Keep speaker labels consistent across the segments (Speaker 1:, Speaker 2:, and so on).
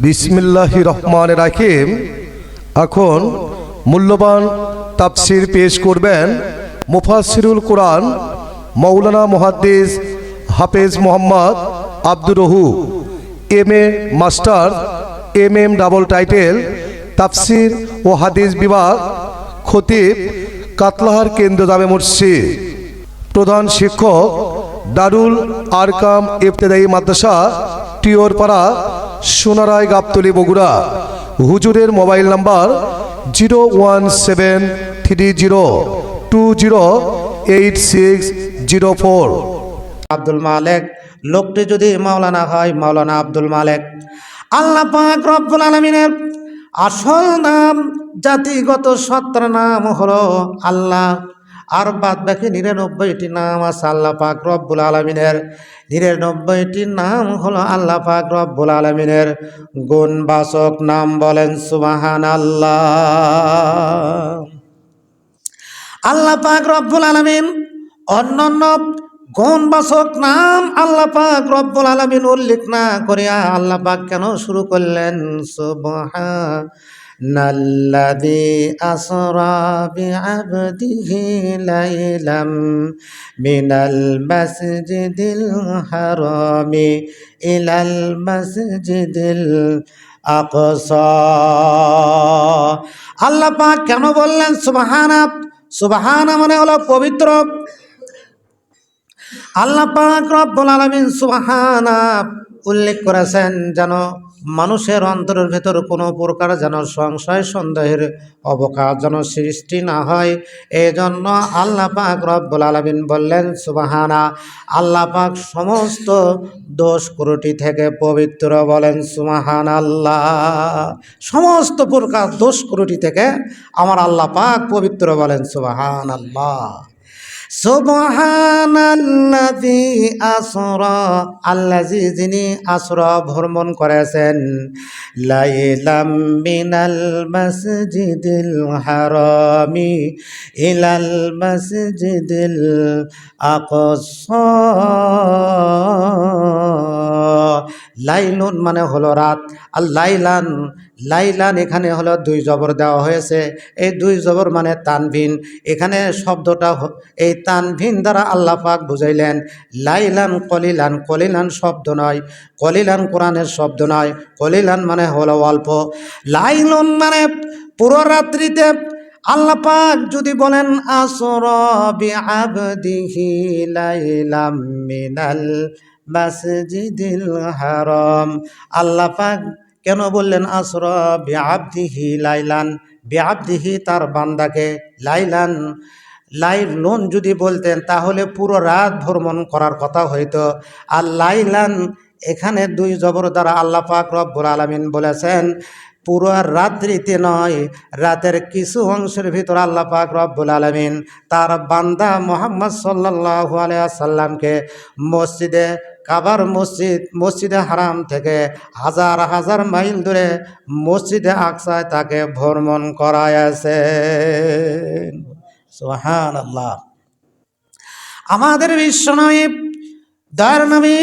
Speaker 1: বিসমিল্লাহির রহমানির রহিম। এখন মূল্যবান তাফসির পেশ করবেন মুফাসসিরুল কোরআন মাওলানা মুহাদ্দিস হাফেজ মোহাম্মদ আব্দুর রহু M A. Master MM double title তাফসির ও হাদিস বিভাগ, খতিব, কাতলাহার কেন্দ্র জামে মসজিদ, প্রধান শিক্ষক দারুল আরকাম ইবতেদায়ী মাদ্রাসা, টিওরপাড়া, সোনারায়, গাবতলী, বগুড়া। হুজুরের মোবাইল নাম্বার 01730208604।
Speaker 2: আব্দুল মালেক, লোকটি যদি মাওলানা হয় মাওলানা আব্দুল মালেক। আল্লাহ পাক রব্বুল আলামিনের আসল নাম, জাতিগত সত্তার নাম হলো আল্লাহ। আর বাদ বাকি 99টি নাম আছে আল্লাহ পাক রব্বুল আলামিনের। 99টি নাম হলো আল্লাহ পাক রব্বুল আলামিনের গুণবাচক নাম। বলেন সুবহানাল্লাহ। আল্লাহ পাক রব্বুল আলামিন অন্যান্য গুণবাচক নাম আল্লাহ পাক রব্বুল আলামিন উল্লেখ না করিয়া আল্লাহ পাক কেন শুরু করলেন? সুবহানাল্লাযী আসরা বিআবদিহি লাইলাম মিনাল মাসজিদিল হারামি ইলাল মাসজিদিল আকসা। আল্লাহ পাক কেন বললেন সুবহানা? সুবহানা মানে হলো পবিত্র। আল্লাহ পাক রব্বুল আলামিন সুবহানা উল্লেখ করেছেন যেন মানুষের অন্তরের ভেতর কোনো প্রকার যেন সংশয় সন্দেহের অবকাশ যেন সৃষ্টি না হয়। এই জন্য আল্লাহ পাক রব্বুল আলামিন বললেন সুবহানা। আল্লাহ পাক সমস্ত দোষ ত্রুটি থেকে পবিত্র। বলেন সুবহানাল্লাহ। সমস্ত প্রকার দোষ ত্রুটি থেকে আমার আল্লাহ পাক পবিত্র। বলেন সুবহানাল্লাহ। সুবহানাল্লাযী আসরা, আল্লাযী যিনি আসরা ভ্রমণ করেছেন, লাইলাম মিনাল মাসজিদিল হারামি ইলাল মাসজিদিল আকসা। লাইলুন মানে হলো রাত, আর লাইলান, লাইলান এখানে হলো 2 জবর দেওয়া হয়েছে। এই 2 জবর মানে তানভিন। এখানে শব্দটা এই তানভিন দ্বারা আল্লাহ পাক বুঝাইলেন লাইলান কলিলান। কলিলান শব্দ নয়, কলিলান কোরআনের শব্দ নয়। কলিলান মানে হলো অল্প। লাইলুন মানে পুরো রাত্রিতে আল্লাহ পাক যদি বলেন আসরা বিআবদিহি লাইলাম মিনাল মাসজিদিল হারাম। আল্লাহ পাক কেন বললেন আসরা বিআবদিহি লাইলান? বিআবদিহি তার বান্দাকে, লাইলান লাইলুন যদি বলতেন তাহলে পুরো রাত ভ্রমণ করার কথা হইতো। আর লাইলান এখানে 2 জবর দ্বারা আল্লাহ পাক রব্বুল আলামিন বলেছেন পুরো রাত্রিতে নয়, রাতের কিছু অংশের ভিতর আল্লাহ পাক রব্বুল আলামিন তার বান্দা মুহাম্মদ সাল্লাল্লাহু আলাইহি ওয়াসাল্লামকে মসজিদে কাবার মসজিদে হারাম থেকে হাজার হাজার মাইল দূরে মসজিদে আকসায় তাকে ভ্রমণ করায়াছেন। সুবহানাল্লাহ। আমাদের বিশ্বনবী, দয়ার নবী,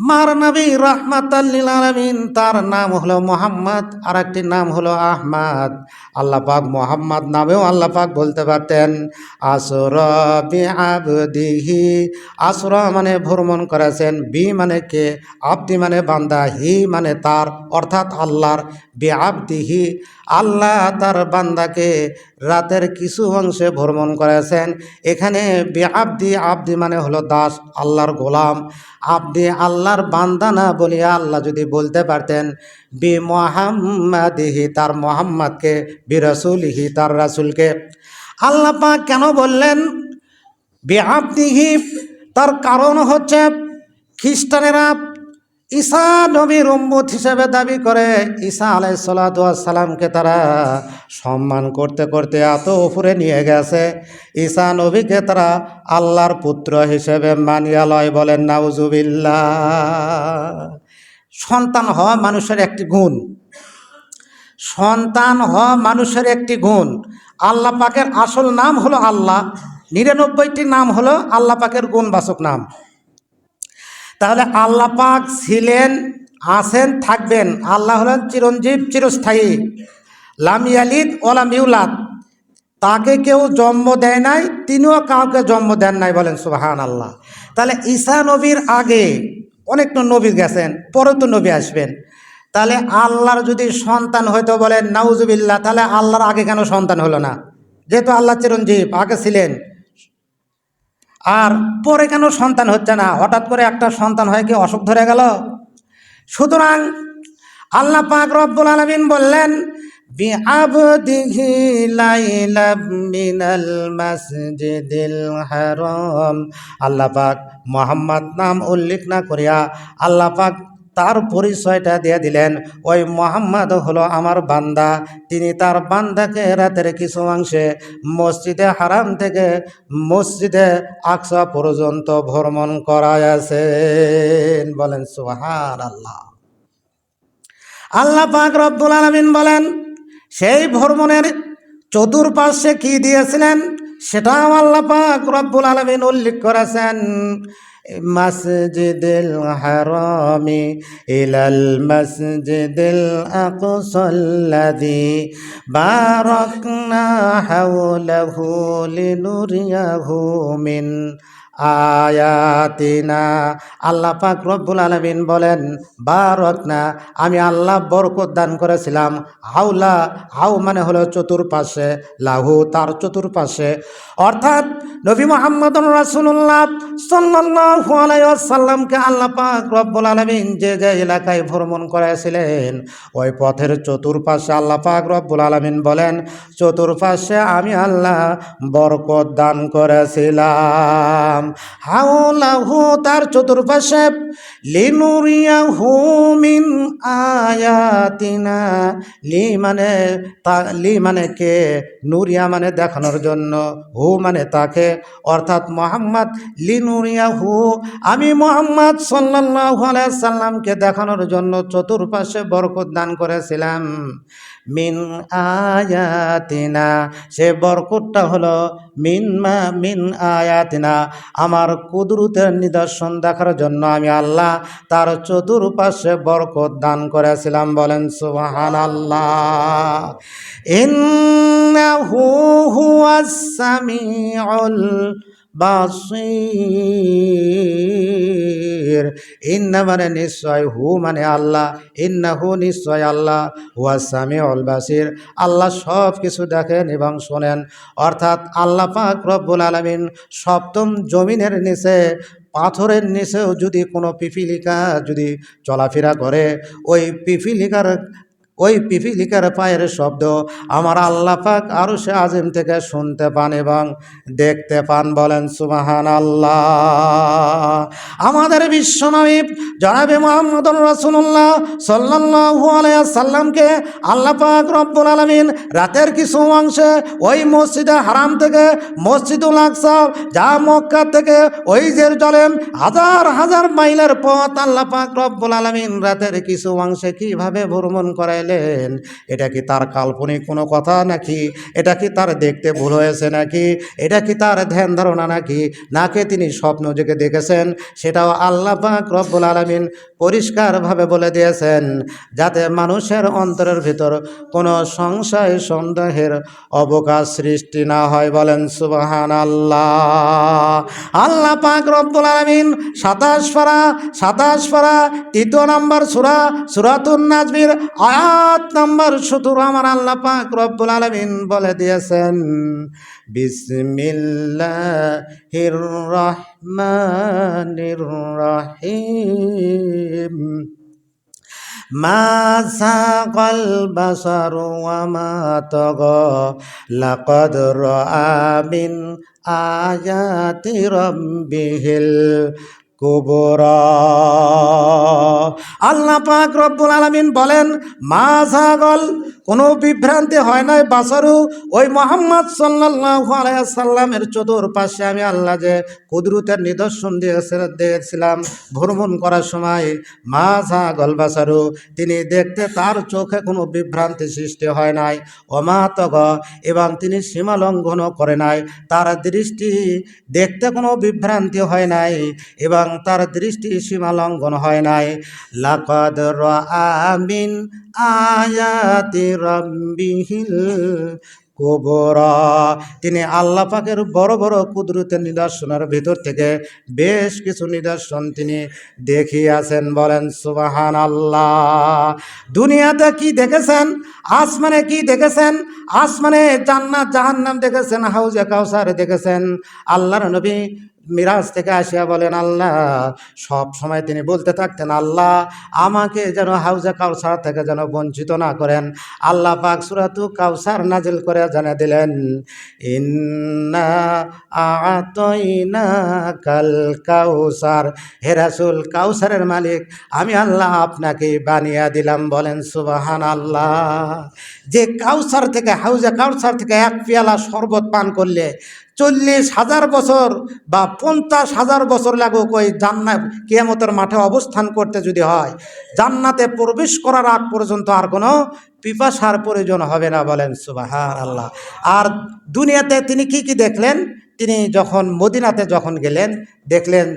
Speaker 2: মার নবী, রাহমাতাল লিল আলামিন, তার নাম হলো মুহাম্মদ, আর একটি নাম হলো আহমদ। আল্লাহ পাক মুহাম্মদ নামেও আল্লাহ পাক বলতে পারতেন আসরা বিআবদিহি। আসরা মানে ভ্রমণ করেছেন, বি মানে কে, আব্দি মানে বান্দা, হি মানে তার অর্থাৎ আল্লাহর। বিআবদিহি আল্লাহ তার বান্দাকে রাতের কিছু অংশে ভ্রমণ করেছেন। এখানে বিআবদি, আব্দি মানে হলো দাস, আল্লাহর গোলাম। আব্দি আল্লাহর বান্দা না বলিয়া আল্লাহ যদি বলতে পারতেন বি মুহাম্মাদিহি, তার মুহাম্মদকে, বি রাসূলিহি, তার রাসূলকে। আল্লাহ পাক কেন বললেন বিআবদিহি? তার কারণ হচ্ছে খ্রিস্টানেরা ঈসা নবীর উম্মত হিসেবে দাবি করে। ঈসা আলাইহিস সালাতু ওয়াস সালামকে তারা সম্মান করতে করতে এত উপরে নিয়ে গেছে, ঈসা নবীকে তারা আল্লাহর পুত্র হিসেবে মানিয়া লয়। বলেন নাউজুবিল্লাহ। সন্তান হওয়া মানুষের একটি গুণ, সন্তান হওয়া মানুষের একটি গুণ। আল্লাহ পাকের আসল নাম হলো আল্লাহ, 99টি নাম হলো আল্লাহ পাকের গুণবাচক নাম। তাহলে আল্লাহ পাক ছিলেন আছেন, থাকবেন। আল্লাহ হলেন চিরঞ্জীব, চিরস্থায়ী। লাম ইয়ালিদ ওয়ালাম ইউলাদ, তাকে কেউ জন্ম দেয় নাই, তিনিও কাউকে জন্ম দেন নাই, বলেন সুবহানাল্লাহ। তাহলে ঈসা নবীর আগে অনেক নবী গেছেন, পরে তো নবী আসবেন। তাহলে আল্লাহর যদি সন্তান হয়তো বলেন নাউজুবিল্লাহ, তাহলে আল্লাহর আগে কেন সন্তান হলো না? যেহেতু আল্লাহ চিরঞ্জীব, আগে ছিলেন, আর পরে কেন সন্তান হচ্ছে না? হঠাৎ করে একটা সন্তান হয়ে কি অসুখ ধরে গেল? সুতরাং আল্লাহ পাক রব্বুল আলামিন বললেন বিআবদিহি লাইলাম মিনাল মাসজিদিল হারাম। আল্লাহ পাক মুহাম্মদ নাম উল্লেখ না করিয়া আল্লাহ পাক তার পরিচয়টা দিয়ে দিলেন, ওই মুহাম্মদ হলো আমার বান্দা। তিনি তার বান্দাকে রাতের কিছু অংশে মসজিদে হারাম থেকে মসজিদে আকসা পর্যন্ত ভ্রমণ করাইয়াছেন, বলেন সুবহানাল্লাহ। আল্লাহ পাক রব্বুল আলামিন বলেন সেই ভ্রমণের চতুর্পাশে কি দিয়েছিলেন সেটাও আল্লাহ পাক রব্বুল আলামিন উল্লেখ করেছেন। মসজিদুল হারামি ইলাল মসজিদুল আকসাল্লাযী বারাকনা হাওলাহু লিনুরিয়াহু মিন আয়াতিনা। আল্লাহ পাক রব্বুল আলামিন বলেন বারাকনা, আমি আল্লাহ বরকত দান করেছিলাম। হাওলা, হাও মানে হলো চতুর্পাশে, লাহু তার চতুর্পাশে, অর্থাৎ নবী মুহাম্মদুর রাসূলুল্লাহ সাল্লাল্লাহু আলাইহি ওয়াসাল্লামকে আল্লাহ পাক রব্বুল আলামিন যে যে এলাকায় ভ্রমণ করেছিলেন ওই পথের চতুর্পাশে আল্লাহ পাক রব্বুল আলামিন বলেন চতুর্পাশে আমি আল্লাহ বরকত দান করেছিলাম। হাওলাহু তার চতুর্পাশে, লিনুরিয়াহু মিন আয়াতিনা, লি মানে কে, নুরিয়া মানে দেখানোর জন্য, হু মানে তাকে, অর্থাৎ মুহাম্মদ। লিনুরিয়াহু আমি মুহাম্মদ সাল্লাল্লাহু আলাইহি সাল্লামকে দেখানোর জন্য চতুর্পাশে বরকত দান করেছিলাম। মিন আয়াতিনা, সে বরকতটা হলো মিন আয়াতিনা, আমার কুদরতের নিদর্শন দেখার জন্য আমি আল্লাহ তার চতুর্পাশে বরকত দান করেছিলাম, বলেন সুবহানাল্লাহ। ইন্নাহু হুয়াস সামিউল বাসীর। ইন্না মানে নিশ্চয়, হু মানে আল্লাহ, ইন্নাহু নিশ্চয় আল্লাহ, হুয়াস সামিউল বাসীর আল্লাহ সব কিছু দেখেন এবং শোনেন। অর্থাৎ আল্লাহ পাক রব্বুল আলামিন সপ্তম জমিনের নিচে, পাথরের নিচেও যদি কোনো পিপিলিকা যদি চলাফেরা করে, ওই পিপিলিকার পায়ের শব্দ আমার আল্লাহ পাক আরশে আজিম থেকে শুনতে পান এবং দেখতে পান, বলেন সুবহানাল্লাহ। আমাদের বিশ্বনবী জনাবে মুহাম্মদুর রাসূলুল্লাহ সাল্লাল্লাহু আলাইহি সাল্লামকে আল্লাহ পাক রব্বুল আলামিন রাতের কিছু অংশে ওই মসজিদে হারাম থেকে মসজিদুল আকসা, যা মক্কা থেকে ওই জেরুজালেম হাজার হাজার মাইলের পথ, আল্লাহ পাক রব্বুল আলামিন রাতের কিছু অংশে কিভাবে ভ্রমণ করাইলেন, এটা কি তার কাল্পনিক কোনো কথা নাকি? এটা কি তার দেখতে ভুল হয়েছে নাকি? এটা কি তার ধ্যান ধারণা নাকি তিনি স্বপ্ন জেগে দেখেছেন? সেটাও আল্লাহ পাক রব্বুল আলামিন পরিষ্কারভাবে বলে দিয়েছেন, যাতে মানুষের অন্তরের ভিতর কোনো সংশয় সন্দেহের অবকাশ সৃষ্টি না হয়, বলেন সুবহানাল্লাহ। আল্লাহ পাক রব্বুল আলামিন 27 পারা 3 নম্বর সূরা সূরাতুন নাজমের আয়াত নম্বর 17 আমার আল্লাহ পাক রব্বুল আলামিন বলে দিয়েছেন, বিসমিল্লাহির রহমানির রহিম। মা সাকাল বাসারু ওয়া মা তাগা লাকাদ রাআ মিন আয়াতি রাব্বিহিল কুবরা। আল্লাহ পাক রব্বুল আলামিন বলেন মা সাগল, কোনো বিভ্রান্তি হয় নাই। বাসারু ওই মোহাম্মদ সাল্লাল্লাহু আলাইহি সাল্লামের চতুর্পাশে আমি আল্লাহ যে কুদরতের নিদর্শন দিয়েছিলাম ভ্রমণ করার সময়, মাজা গলবাসারু, তিনি দেখতে তার চোখে কোনো বিভ্রান্তি সৃষ্টি হয় নাই। অমাতগ, এবং তিনি সীমা লঙ্ঘনও করে নাই। তার দৃষ্টি দেখতে কোনো বিভ্রান্তি হয় নাই এবং তার দৃষ্টি সীমা লঙ্ঘন হয় নাই। লাকাদ রাআ মিন আয়াতি রাব্বিহিল কুবরা, তিনি আল্লাহ পাকের বড় বড় কুদরতের নিদর্শনের ভিতর থেকে বেশ কিছু নিদর্শন তিনি দেখিয়েছেন। বলেন সুবহানাল্লাহ। দুনিয়াতে কি দেখেছেন? আসমানে কি দেখেছেন? আসমানে জান্নাত জাহান্নাম দেখেছেন, হাউজে কাউসার দেখেছেন। আল্লাহর নবী মিরাজ থেকে আসিয়া বলেন, আল্লাহ সব সময় তিনি বলতে থাকতেন, আল্লাহ আমাকে যেন হাউজে কাউসার থেকে যেন বঞ্চিত না করেন। আল্লাহ পাক সূরাতু কাউসার নাজিল করে জানিয়ে দিলেন, ইন্না আ'তাইনাকাল কাউসার, হে রাসূল কাউসারের মালিক আমি আল্লাহ আপনাকে বানিয়ে দিলাম। বলেন সুবহানাল্লাহ। যে কাউসার থেকে, হাউজে কাউসার থেকে এক পেয়ালা শরবত পান করলে 40,000 বছর বা 50,000 বছর লাগুক ওই জান্নাত কিয়ামতের মাঠে অবস্থান করতে যদি হয়, জান্নাতে প্রবেশ করার আগ পর্যন্ত আর কোনো পিপাসার প্রয়োজন হবে না। বলেন সুবহানাল্লাহ। আর দুনিয়াতে তিনি কি কি দেখলেন? তিনি যখন মদিনাতে যখন গেলেন, দেখলেন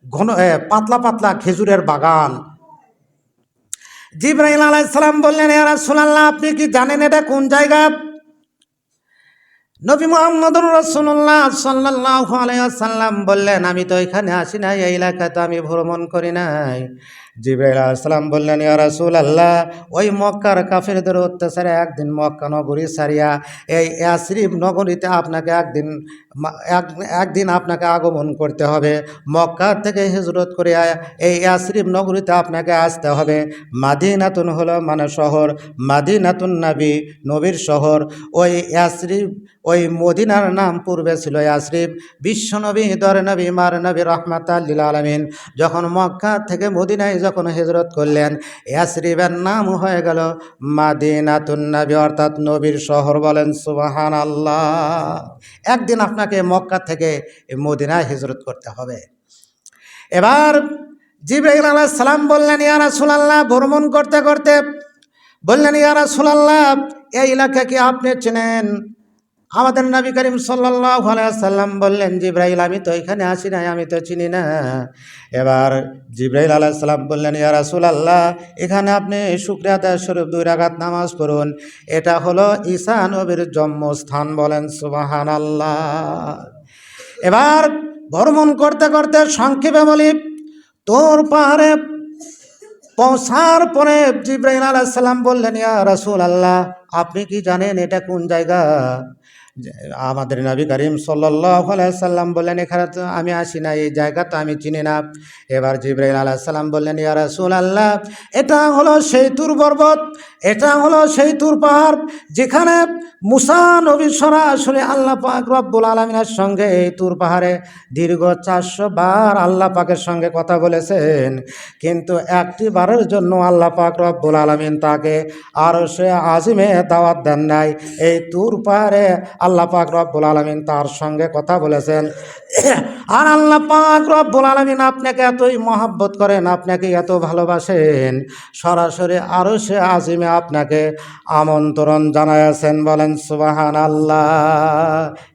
Speaker 2: ঘন পাতলা পাতলা খেজুরের বাগান। জিবরাইল আলাইহিস সালাম বললেন, ইয়া রাসূলুল্লাহ আপনি কি জানেন এটা কোন জায়গা? নবী মুহাম্মদুর রাসূলুল্লাহ সাল্লাল্লাহু আলাইহি ওয়াসাল্লাম বললেন, আমি তো এখানে আসি নাই, এই এলাকাতে আমি ভ্রমণ করি নাই। জিবরাইল আলাইহিস সালাম বললেন, ইয়া রাসূলুল্লাহ ওই মক্কার কাফেরদের অত্যাচারে একদিন মক্কা নগরী ছাড়িয়া এই ইয়াসরিব নগরীতে আপনাকে একদিন আপনাকে আগমন করতে হবে। মক্কা থেকে হিজরত করে এই ইয়াসরিব নগরীতে আপনাকে আসতে হবে। মাদিনাতুন হলো মানে শহর, মাদিনাতুন নবী, নবীর শহর। ওই ইয়াসরিব, ওই মদিনার নাম পূর্বে ছিল ইয়াসরিব। বিশ্বনবী, দর নবী, মার নবী, রাহমাতাল লিল আলামিন যখন মক্কা থেকে মদিনায় যখন হিজরত করলেন, ইয়াসরিবের নাম হয়ে গেল মাদিনাতুন নবী, অর্থাৎ নবীর শহর। বলেন সুবহানাল্লাহ। একদিন আপনাকে মক্কা থেকে মদিনায় হিজরত করতে হবে। এবার জিবরাইল আলাইহিস সালাম বললেন, ইয়া রাসূলুল্লাহ ভ্রমণ করতে করতে বললেন, ইয়া রাসূলুল্লাহ এই এলাকা কি আপনি চেনেন? আমাদের নবী করিম সাল্লাল্লাহু আলাইহি ওয়াসাল্লাম বললেন, জিবরাইল আমি তো এখানে আসি নাই, আমি তো চিনি না। এবার জিবরাইল আলাইহিস সালাম বললেন, ইয়া রাসূলুল্লাহ এখানে আপনি শুকরিয়া আদায় স্বরূপ 2 রাকাত নামাজ পড়ুন, এটা হলো ঈসা নবীর জন্মস্থান। বলেন সুবহানাল্লাহ। এবার ভ্রমণ করতে করতে সংক্ষেপে বলি, তোর পাহাড়ে পৌঁছার পরে জিবরাইল আলাইহিস সালাম বললেন, ইয়া রাসূলুল্লাহ আপনি কি জানেন এটা কোন জায়গা? আমাদের নবী করিম সাল্লাল্লাহু আলাইহি সাল্লাম বললেন, এখানে তো আমি আসি না, এই জায়গা তো আমি চিনি না। এবার জিবরাইল আলাইহিস সালাম বললেন, ইয়া রাসূলুল্লাহ এটা হলো সেই তুর পর্বত, এটা হলো সেই তুর পাহাড় যেখানে মুসা নবী সরাসরি আল্লাহ পাক রব্বুল আলামিনের সঙ্গে এই তুর পাহাড়ে দীর্ঘ 400 বার আল্লাহ পাকের সঙ্গে কথা বলেছেন, কিন্তু একটি বারের জন্য আল্লাহ পাক রব্বুল আলামিন তাকে আরশে আজিমে দাওয়াত দেন নাই। এই তুর পাহাড়ে আল্লাহ পাক রব্বুল আলামিন তার সঙ্গে কথা বলেছেন। আর আল্লাহ পাক রব্বুল আলামিন আপনাকে এতই মহব্বত করেন, আপনাকে এত ভালোবাসেন, সরাসরি আরশে আজিমে আপনাকে আমন্ত্রণ জানাইছেন। বলেন সুবহানাল্লাহ।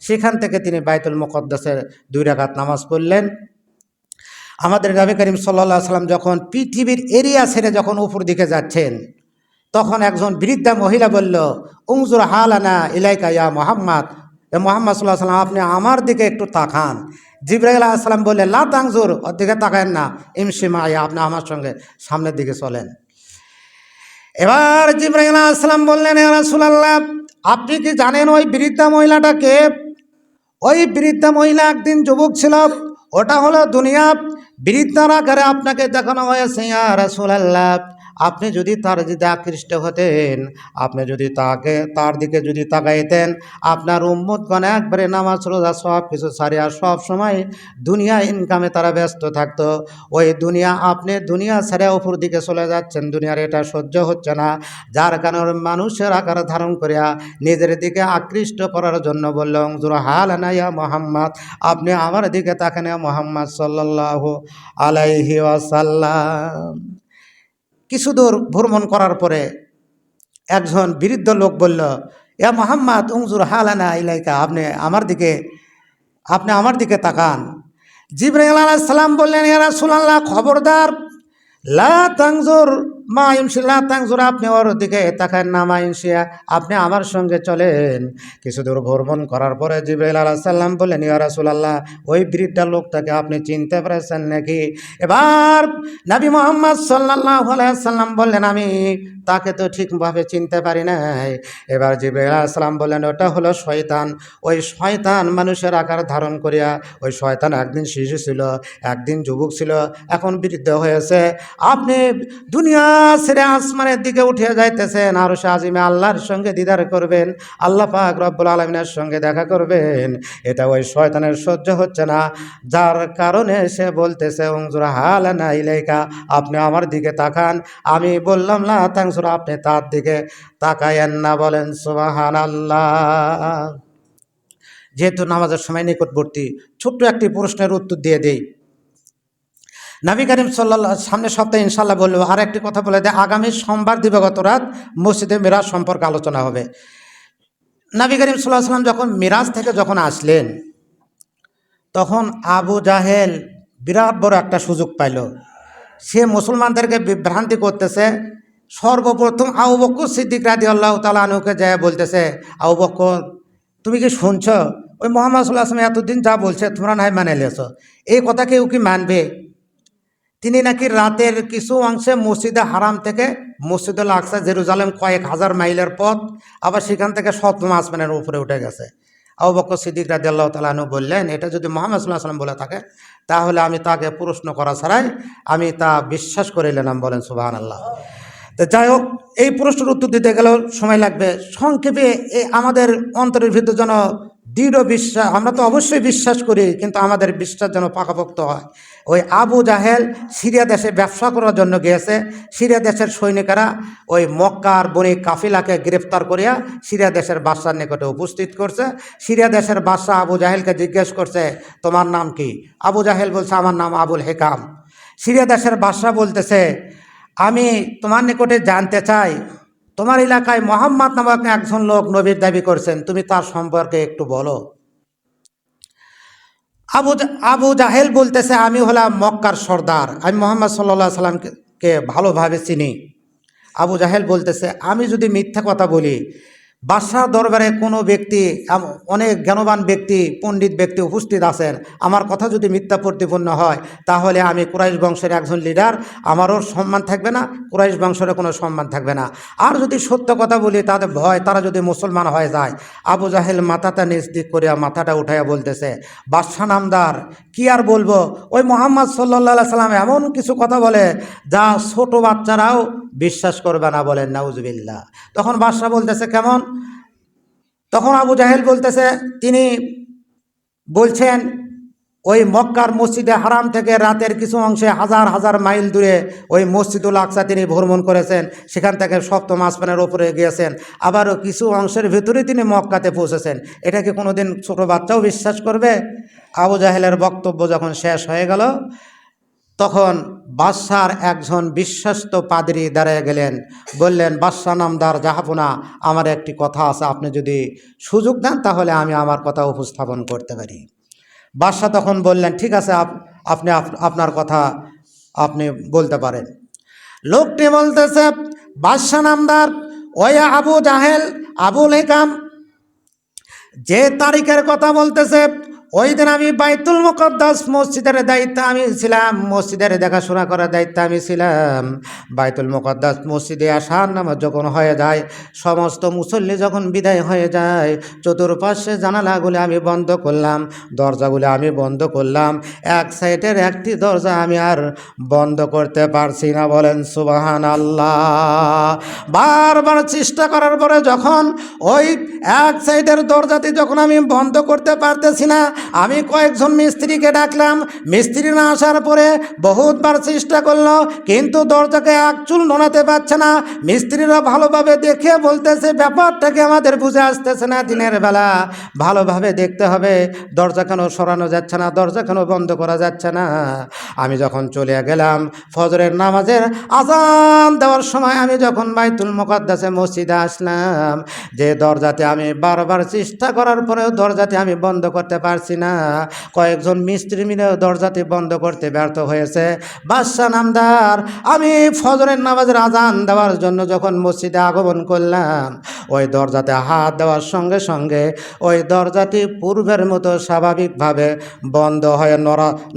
Speaker 2: সেখান থেকে তিনি বাইতুল মুকদ্দাসের 2 রাকাত নামাজ পড়লেন। আমাদের নবী করিম সাল্লাল্লাহু আলাইহি সাল্লাম যখন পৃথিবীর এরিয়া ছেড়ে যখন উপর দিকে যাচ্ছেন, তখন একজন বৃদ্ধা মহিলা বলল, উনজুর হালানা ইলাইকা ইয়া মুহাম্মদ, মুহাম্মদ সাল্লাল্লাহু আলাইহি সাল্লাম আপনি আমার দিকে একটু তাকান। জিবরাইল আলাইহিস সালাম বললেন, লা তানজুর, ওর দিকে তাকায়েন না, ইমশি মাইয়া, আপনি আমার সঙ্গে সামনের দিকে চলেন। এবার জিবরাইল আলাইহিস সালাম বললেন, ইয়া রাসূলুল্লাহ আপনি কি জানেন ওই বৃদ্ধা মহিলাটাকে? ওই বৃদ্ধা মহিলা একদিন যুবক ছিল, ওটা হলো দুনিয়া। বৃদ্ধার আকারে আপনাকে দেখানো হয়েছে। ইয়া রাসূলুল্লাহ আপনি যদি যদি আকৃষ্ট হতেন, আপনি যদি তার দিকে যদি তাকাইতেন, আপনার উম্মতগণ একবারে নামাজ রোজা সব কিছু ছাড়িয়া সব সময় দুনিয়া ইনকামে তারা ব্যস্ত থাকতো। ওই দুনিয়া আপনি দুনিয়া ছেড়ে উপর দিকে চলে যাচ্ছেন, দুনিয়ার এটা সহ্য হচ্ছে না, যার কারণে মানুষের আকার ধারণ করিয়া নিজের দিকে আকৃষ্ট করার জন্য বলল উনজুর হালানা ইয়া মুহাম্মদ, আপনি আমার দিকে তাকান ইয়া মুহাম্মদ সাল্লাল্লাহু আলাইহি ওয়াসাল্লাম। কিছু দূর ভ্রমণ করার পরে একজন বৃদ্ধ লোক বলল, ইয়া মুহাম্মদ উনজুর হালানা ইলাইকা, আপনি আমার দিকে তাকান। জিবরাইল আলাইহিস সালাম বললেন, ইয়া রাসূলুল্লাহ, খবরদার, লা তানজুর মা ইমশি, লা তানজুর, আপনি ওর দিকে তাকান না, মা ইমশিয়া, আপনি আমার সঙ্গে চলেন। কিছু দূর ভ্রমণ করার পরে জিবরাইল আলাইহিস সালাম বললেন, ইয়া রাসূলুল্লাহ, ওই বৃদ্ধ লোকটাকে আপনি চিনতে পেরেছেন নাকি? এবার নবী মুহাম্মদ সাল্লাল্লাহু আলাইহি ওয়াসাল্লাম বললেন, আমি তাকে তো ঠিকভাবে চিনতে পারি নাই। এবার জিবরাইল আলাইহিস সালাম বললেন, ওটা হলো শয়তান। ওই শয়তান মানুষের আকার ধারণ করিয়া, ওই শয়তান একদিন শিশু ছিল, একদিন যুবক ছিল, এখন বৃদ্ধ হয়েছে। আপনি দুনিয়া ছেড়ে আসমানের দিকে উঠে যাইতেছেন, আর সে আজিমে আল্লাহর সঙ্গে দিদার করবেন, আল্লাহ পাক রব্বুল আলামিনের সঙ্গে দেখা করবেন। এটা ওই শয়তানের সহ্য হচ্ছে না, যার কারণে সে বলতেছে উনজুর হালানা ইলাইকা, আপনি আমার দিকে তাকান। আমি বললাম লা তানজুর, আপনি তার দিকে তাকায়েন না। বলেন সুবহানাল্লাহ। যেহেতু নামাজের সময় নিকটবর্তী, ছোট্ট একটি প্রশ্নের উত্তর দিয়ে দেই। নবী করিম সাল্লাল্লাহু, সামনের সপ্তাহে ইনশাল্লাহ বলবো। আর একটি কথা বলে দেয়, আগামী সোমবার দিবাগত রাত মসজিদে মিরাজ সম্পর্কে আলোচনা হবে। নবী করিম সাল্লাল্লাহু আলাইহি ওয়াসাল্লাম যখন মিরাজ থেকে যখন আসলেন, তখন আবু জাহেল বিরাট বড় একটা সুযোগ পাইল। সে মুসলমানদেরকে বিভ্রান্তি করতেছে। সর্বপ্রথম আবু বকর সিদ্দিক রাদিয়াল্লাহু তাআলা আনহুকে যায় বলতেছে, আবু বকর, তুমি কি শুনছ ওই মুহাম্মদ সাল্লাল্লাহু আলাইহি ওয়াসাল্লাম এতদিন যা বলছে তোমরা নাই মানে লেছো, এই কথা কেউ কি মানবে? তিনি নাকি রাতের কিছু অংশে মসজিদে হারাম থেকে মসজিদুল আকসা, জেরুজালেম কয়েক হাজার মাইলের পথ, আবার সেখান থেকে সপ্তম আসমানের উপরে উঠে গেছে। আবু বকর সিদ্দিক রাদিয়াল্লাহু তাআলা আনহু বললেন, এটা যদি মুহাম্মদ সাল্লাল্লাহু আলাইহি ওয়াসাল্লাম বলে থাকে, তাহলে আমি তাকে প্রশ্ন করা ছাড়াই আমি তা বিশ্বাস করে নিলাম। বলেন সুবহানাল্লাহ। তো যাই হোক, এই প্রশ্নের উত্তর দিতে গেলেও সময় লাগবে। সংক্ষেপে আমাদের অন্তরের ভিতর যেন দৃঢ় বিশ্বাস, আমরা তো অবশ্যই বিশ্বাস করি, কিন্তু আমাদের বিশ্বাস যেন পাকাপোক্ত হয়। ওই আবু জাহেল সিরিয়া দেশে ব্যবসা করার জন্য গিয়েছে। সিরিয়া দেশের সৈনিকেরা ওই মক্কার বণিক কাফিলাকে গ্রেফতার করিয়া সিরিয়া দেশের বাদশার নিকটে উপস্থিত করছে। সিরিয়া দেশের বাদশা আবু জাহেলকে জিজ্ঞেস করছে, তোমার নাম কি? আবু জাহেল বলছে, আমার নাম আবুল হেকাম। সিরিয়া দেশের বাদশা বলতেছে, আমি তোমার নিকটে জানতে চাই, তোমার এলাকায় মোহাম্মদ নামক একজন লোক নবীর দাবি করছেন, তুমি তার সম্পর্কে একটু বলো। আবু জাহেল বলতেছে, আমি হলাম মক্কার সর্দার, আমি মোহাম্মদ সাল্লাল্লাহু আলাইহি সাল্লামকে ভালোভাবে চিনি। আবু জাহেল বলতেছে, আমি যদি মিথ্যা কথা বলি, বাদশাহ দরবারে কোনো ব্যক্তি, অনেক জ্ঞানবান ব্যক্তি, পণ্ডিত ব্যক্তি উপস্থিত আছেন, আমার কথা যদি মিথ্যা প্রতিপন্ন হয়, তাহলে আমি কুরাইশ বংশের একজন লিডার, আমারও সম্মান থাকবে না, কুরাইশ বংশের কোনো সম্মান থাকবে না। আর যদি সত্য কথা বলি, তাদের ভয়, তারা যদি মুসলমান হয়ে যায়। আবু জাহেল মাথাটা নিচ দিক করিয়া মাথাটা উঠাইয়া বলতেছে, বাদশাহ নামদার, কি আর বলবো, ওই মুহাম্মদ সাল্লাল্লাহু আলাইহি সাল্লাম এমন কিছু কথা বলে যা ছোট বাচ্চারাও বিশ্বাস করবে না। বলেন নাউজুবিল্লাহ। তখন বাদশাহ বলতেছে, কেমন? তখন আবু জাহেল বলতেছে, তিনি বলছেন, ওই মক্কার মসজিদে হারাম থেকে রাতের কিছু অংশে হাজার হাজার মাইল দূরে ওই মসজিদুল আকসা তিনি ভ্রমণ করেছেন, সেখান থেকে সপ্তম আসমানের উপরে গিয়েছেন, আবারও কিছু অংশের ভিতরে তিনি মক্কাতে পৌঁছেছেন। এটা কি কোনোদিন ছোট বাচ্চাও বিশ্বাস করবে? আবু জাহেলের বক্তব্য যখন শেষ হয়ে গেল, তখন বাদশার একজন বিশ্বস্ত পাদ্রী দাঁড়িয়ে গেলেন, বললেন, বাদশাহ নামদার জাহাপনা, আমার একটি কথা আছে, আপনি যদি সুযোগ দেন তাহলে আমি আমার কথা উপস্থাপন করতে পারি। বাদশাহ তখন বললেন, ঠিক আছে, আপনি আপনার কথা আপনি বলতে পারেন। লোকটি বলতেছে, বাদশাহ নামদার, ওই আবু জাহেল, আবুল হেকাম যে তারিখের কথা বলতেছে, ওই দিন আমি বাইতুল মুকদ্দাস মসজিদের দায়িত্বে আমি ছিলাম, মসজিদের দেখাশোনা করার দায়িত্বে আমি ছিলাম। বাইতুল মুকদ্দাস মসজিদে আসার নামাজ যখন হয়ে যায়, সমস্ত মুসল্লি যখন বিদায় হয়ে যায়, চতুর্পাশে জানালাগুলি আমি বন্ধ করলাম, দরজাগুলি আমি বন্ধ করলাম। এক সাইডের একটি দরজা আমি আর বন্ধ করতে পারছি না। বলেন সুবহানাল্লাহ। বারবার চেষ্টা করার পরে যখন ওই এক সাইডের দরজাটি যখন আমি বন্ধ করতে পারতেছি না, আমি কয়েকজন মিস্ত্রিকে ডাকলাম। মিস্ত্রি না আসার পরে বহুতবার চেষ্টা করলো, কিন্তু দরজাকে এক চুল নড়াতে পারছে না। মিস্ত্রিরা ভালোভাবে দেখে বলতেছে ব্যাপারটাকে আমাদের বুঝে আসতেছে না, দিনের বেলা ভালোভাবে দেখতে হবে, দরজা কেন সরানো যাচ্ছে না, দরজা কেন বন্ধ করা যাচ্ছে না। আমি যখন চলে গেলাম ফজরের নামাজের আজান দেওয়ার সময়, আমি যখন বাইতুল মুকদ্দাসে মসজিদে আসলাম, যে দরজাতে আমি বারবার চেষ্টা করার পরেও দরজাটি আমি বন্ধ করতে পারছি না, কয়েকজন মিস্ত্রি মিলেও দরজাটি বন্ধ করতে ব্যর্থ হয়েছে। বাদশা নামদার আমি ফজরের নামাজের আজান দেওয়ার জন্য যখন মসজিদে আগমন করলাম, ওই দরজাতে হাত দেওয়ার সঙ্গে সঙ্গে ওই দরজাটি পূর্বের মতো স্বাভাবিকভাবে বন্ধ হয়ে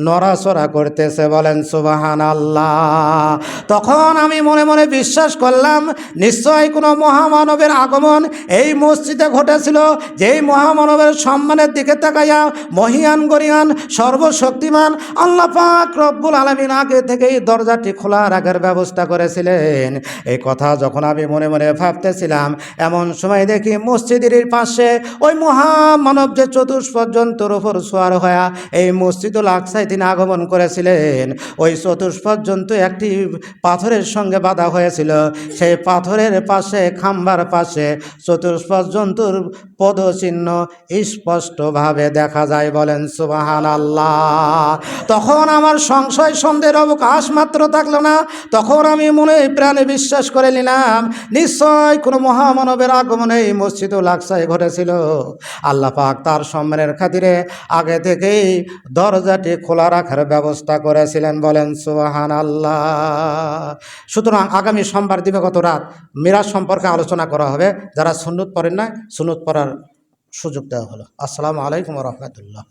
Speaker 2: নড়াচড়া করতেছে। বলেন সুবহানাল্লাহ। তখন আমি মনে মনে বিশ্বাস করলাম নিশ্চয়ই কোনো মহামানবের আগমন এই মসজিদে ঘটেছিল, যেই মহামানবের সম্মানের দিকে তাকাইয়া মহিয়ান গরিয়ান সর্বশক্তিমান আল্লাহ পাক রব্বুল আলামিন আগে থেকেই দরজাটি খোলার আগের ব্যবস্থা করেছিলেন। এই কথা যখন আমি মনে মনে ভাবতেছিলাম, এমন সময় দেখি মসজিদের পাশে ওই মহামানব যে চতুষ্পদ জন্তুর উপর সোয়ার হয়ে এই মসজিদুল আকসায় তিনি আগমন করেছিলেন, ওই চতুষ্পদ জন্তু একটি পাথরের সঙ্গে বাঁধা হয়েছিল। সেই পাথরের পাশে খাম্বার পাশে চতুষ্পদ জন্তুর পদচিহ্ন স্পষ্টভাবে দেখা যায়। বলেন সুবহানাল্লাহ। তখন আমার সংশয় সন্দেহের অবকাশ মাত্র থাকলো না। তখন আমি মনে প্রাণে বিশ্বাস করে নিলাম নিশ্চয় কোনো মহামানবের আগমনে এই মসজিদুল আকসায় ঘটেছিল। আল্লাহ পাক তার সম্মানের খাতিরে আগে থেকেই দরজাটি খোলা রাখার ব্যবস্থা করেছিলেন। বলেন সুবহানাল্লাহ। সুতরাং আগামী সোমবার দিবাগত রাত মিরাজ সম্পর্কে আলোচনা করা হবে। যারা সুন্নত পড়েন না, সুন্নত পড়ার সুযোগ দেওয়া হলো। আসসালামু আলাইকুম ওয়া রাহমাতুল্লাহ।